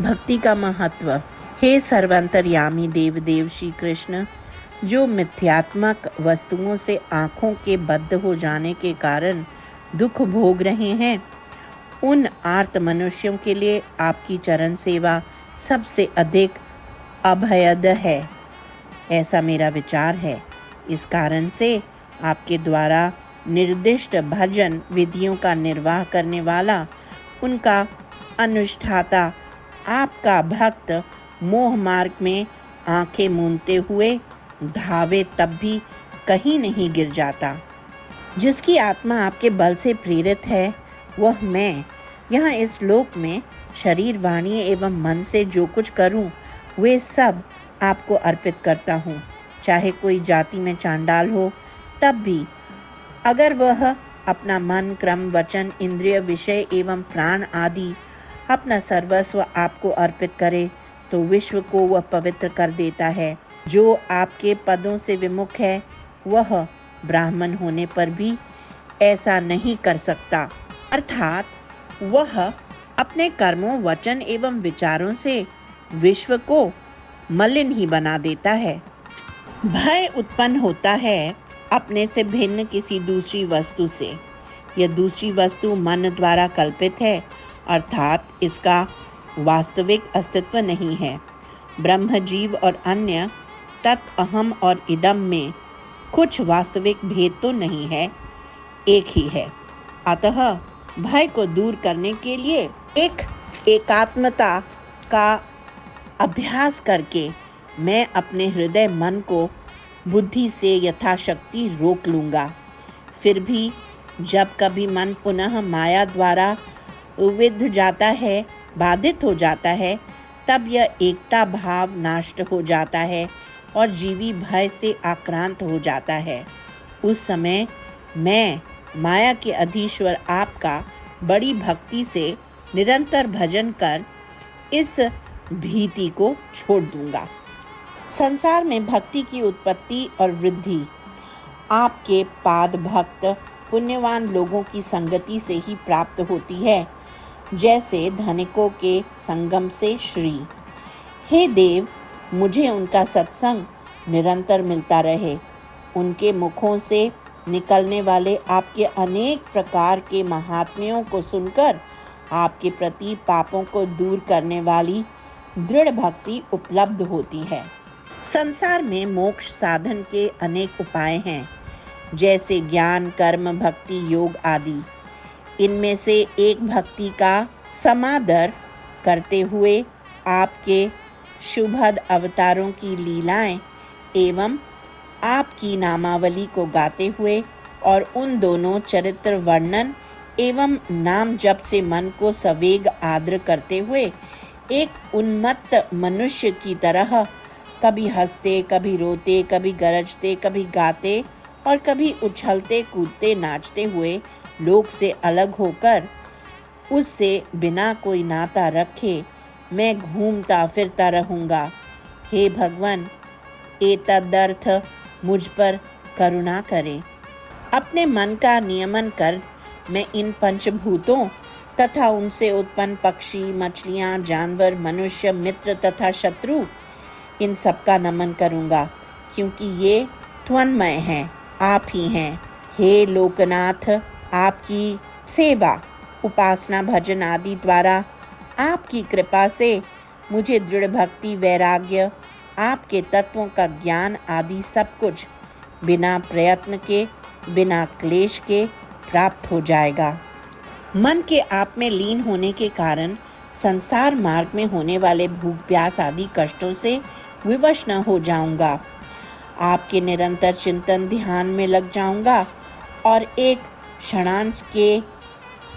भक्ति का महत्व। हे सर्वांतर्यामी देवदेव श्री कृष्ण, जो मिथ्यात्मक वस्तुओं से आँखों के बद्ध हो जाने के कारण दुख भोग रहे हैं, उन आर्त मनुष्यों के लिए आपकी चरण सेवा सबसे अधिक अभयद है, ऐसा मेरा विचार है। इस कारण से आपके द्वारा निर्दिष्ट भजन विधियों का निर्वाह करने वाला, उनका अनुष्ठाता, आपका भक्त मोह मार्ग में आंखें मूंदते हुए धावे तब भी कहीं नहीं गिर जाता। जिसकी आत्मा आपके बल से प्रेरित है, वह मैं यहाँ इस लोक में शरीर, वाणी एवं मन से जो कुछ करूं, वे सब आपको अर्पित करता हूँ। चाहे कोई जाति में चांडाल हो, तब भी अगर वह अपना मन, क्रम, वचन, इंद्रिय, विषय एवं प्राण आदि अपना सर्वस्व आपको अर्पित करे, तो विश्व को वह पवित्र कर देता है। जो आपके पदों से विमुख है, वह ब्राह्मण होने पर भी ऐसा नहीं कर सकता, अर्थात वह अपने कर्मों, वचन एवं विचारों से विश्व को मलिन ही बना देता है। भय उत्पन्न होता है अपने से भिन्न किसी दूसरी वस्तु से। यह दूसरी वस्तु मन द्वारा कल्पित है, अर्थात इसका वास्तविक अस्तित्व नहीं है। ब्रह्म, जीव और अन्य तत्, अहम और इदम में कुछ वास्तविक भेद तो नहीं है, एक ही है। अतः भय को दूर करने के लिए एक एकात्मता का अभ्यास करके मैं अपने हृदय, मन को बुद्धि से यथाशक्ति रोक लूँगा। फिर भी जब कभी मन पुनः माया द्वारा विद्ध जाता है, बाधित हो जाता है, तब यह एकता भाव नष्ट हो जाता है और जीवी भय से आक्रांत हो जाता है। उस समय मैं माया के अधीश्वर आपका बड़ी भक्ति से निरंतर भजन कर इस भीति को छोड़ दूंगा। संसार में भक्ति की उत्पत्ति और वृद्धि आपके पाद भक्त पुण्यवान लोगों की संगति से ही प्राप्त होती है, जैसे धनिकों के संगम से श्री। हे देव, मुझे उनका सत्संग निरंतर मिलता रहे। उनके मुखों से निकलने वाले आपके अनेक प्रकार के महात्म्यों को सुनकर आपके प्रति पापों को दूर करने वाली दृढ़ भक्ति उपलब्ध होती है। संसार में मोक्ष साधन के अनेक उपाय हैं, जैसे ज्ञान, कर्म, भक्ति, योग आदि। इनमें से एक भक्ति का समादर करते हुए आपके शुभद अवतारों की लीलाएं एवं आपकी नामावली को गाते हुए और उन दोनों चरित्र वर्णन एवं नाम जप से मन को सवेग आर्द्र करते हुए एक उन्मत्त मनुष्य की तरह कभी हंसते, कभी रोते, कभी गरजते, कभी गाते और कभी उछलते, कूदते, नाचते हुए लोक से अलग होकर उससे बिना कोई नाता रखे मैं घूमता फिरता रहूँगा। हे भगवान, एतदर्थ मुझ पर करुणा करें। अपने मन का नियमन कर मैं इन पंचभूतों तथा उनसे उत्पन्न पक्षी, मछलियाँ, जानवर, मनुष्य, मित्र तथा शत्रु, इन सब का नमन करूँगा, क्योंकि ये त्वन्मय हैं, आप ही हैं। हे लोकनाथ, आपकी सेवा, उपासना, भजन आदि द्वारा आपकी कृपा से मुझे दृढ़ भक्ति, वैराग्य, आपके तत्वों का ज्ञान आदि सब कुछ बिना प्रयत्न के, बिना क्लेश के प्राप्त हो जाएगा। मन के आप में लीन होने के कारण संसार मार्ग में होने वाले भूख, प्यास आदि कष्टों से विवश न हो जाऊंगा। आपके निरंतर चिंतन ध्यान में लग जाऊंगा और एक क्षणांश के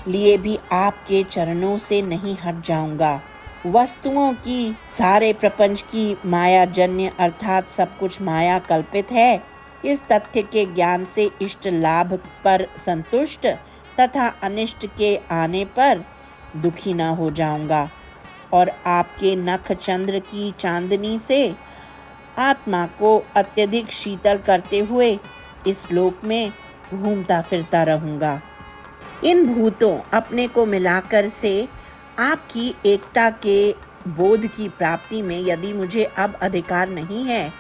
लिए भी आपके चरणों से नहीं हट जाऊंगा। वस्तुओं की, सारे प्रपंच की माया जन्य अर्थात सब कुछ माया कल्पित है, इस तथ्य के ज्ञान से इष्ट लाभ पर संतुष्ट तथा अनिष्ट के आने पर दुखी न हो जाऊंगा और आपके नख चंद्र की चांदनी से आत्मा को अत्यधिक शीतल करते हुए इस लोक में घूमता फिरता रहूँगा। इन भूतों अपने को मिलाकर से आपकी एकता के बोध की प्राप्ति में यदि मुझे अब अधिकार नहीं है,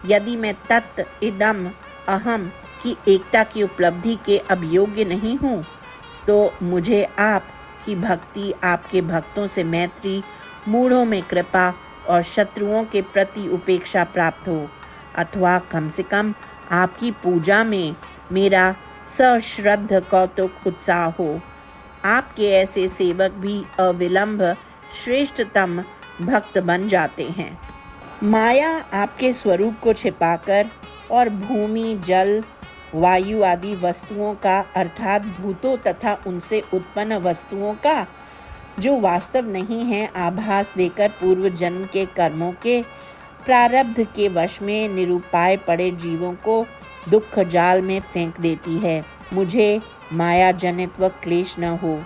यदि मैं तत् इदम अहम की एकता की उपलब्धि के अब योग्य नहीं हूँ, तो मुझे आपकी भक्ति, आपके भक्तों से मैत्री, मूढ़ों में कृपा और शत्रुओं के प्रति उपेक्षा प्राप्त हो, अथवा कम से कम आपकी पूजा में मेरा सश्रद्ध कौतुक उत्साह हो। आपके ऐसे सेवक भी अविलंब श्रेष्ठतम भक्त बन जाते हैं। माया आपके स्वरूप को छिपाकर और भूमि, जल, वायु आदि वस्तुओं का अर्थात भूतों तथा उनसे उत्पन्न वस्तुओं का जो वास्तव नहीं है आभास देकर पूर्व जन्म के कर्मों के प्रारब्ध के वश में निरुपाय पड़े जीवों को दुख जाल में फेंक देती है। मुझे माया जनित व क्लेश न हो।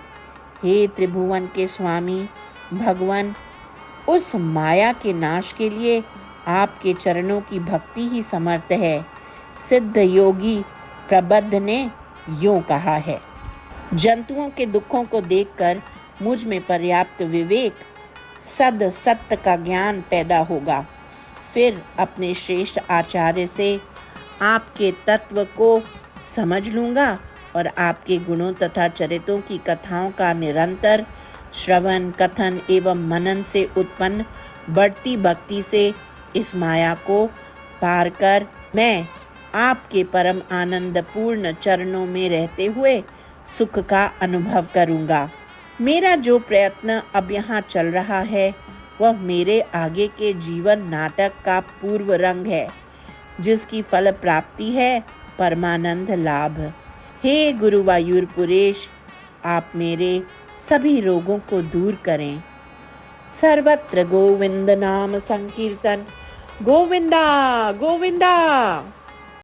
हे त्रिभुवन के स्वामी भगवान, उस माया के नाश के लिए आपके चरणों की भक्ति ही समर्थ है। सिद्ध योगी प्रबद्ध ने यूं कहा है, जंतुओं के दुखों को देखकर मुझ में पर्याप्त विवेक, सद सत्य का ज्ञान पैदा होगा। फिर अपने श्रेष्ठ आचार्य से आपके तत्व को समझ लूँगा और आपके गुणों तथा चरित्रों की कथाओं का निरंतर श्रवण, कथन एवं मनन से उत्पन्न बढ़ती भक्ति से इस माया को पार कर मैं आपके परम आनंदपूर्ण चरणों में रहते हुए सुख का अनुभव करूँगा। मेरा जो प्रयत्न अब यहाँ चल रहा है वह मेरे आगे के जीवन नाटक का पूर्व रंग है, जिसकी फल प्राप्ति है परमानंद लाभ। हे गुरुवायूरपुरेश, आप मेरे सभी रोगों को दूर करें। सर्वत्र गोविंद नाम संकीर्तन, गोविंदा गोविंदा।